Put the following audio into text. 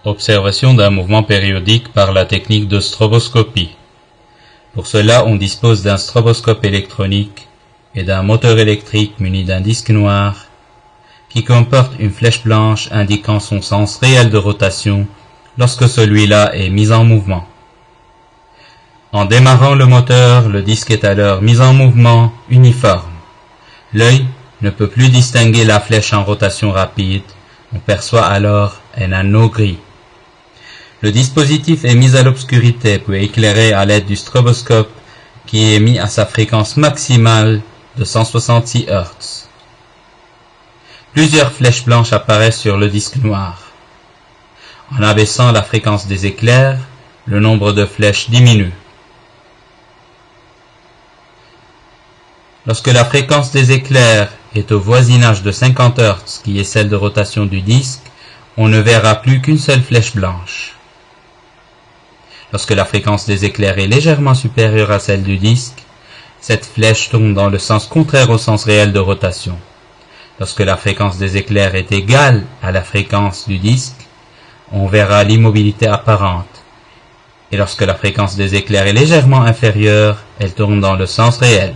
Observation d'un mouvement périodique par la technique de stroboscopie. Pour cela, on dispose d'un stroboscope électronique et d'un moteur électrique muni d'un disque noir qui comporte une flèche blanche indiquant son sens réel de rotation lorsque celui-là est mis en mouvement. En démarrant le moteur, le disque est alors mis en mouvement uniforme. L'œil ne peut plus distinguer la flèche en rotation rapide, on perçoit alors un anneau gris. Le dispositif est mis à l'obscurité puis éclairé à l'aide du stroboscope qui est mis à sa fréquence maximale de 166 Hz. Plusieurs flèches blanches apparaissent sur le disque noir. En abaissant la fréquence des éclairs, le nombre de flèches diminue. Lorsque la fréquence des éclairs est au voisinage de 50 Hz, qui est celle de rotation du disque, on ne verra plus qu'une seule flèche blanche. Lorsque la fréquence des éclairs est légèrement supérieure à celle du disque, cette flèche tourne dans le sens contraire au sens réel de rotation. Lorsque la fréquence des éclairs est égale à la fréquence du disque, on verra l'immobilité apparente. Et lorsque la fréquence des éclairs est légèrement inférieure, elle tourne dans le sens réel.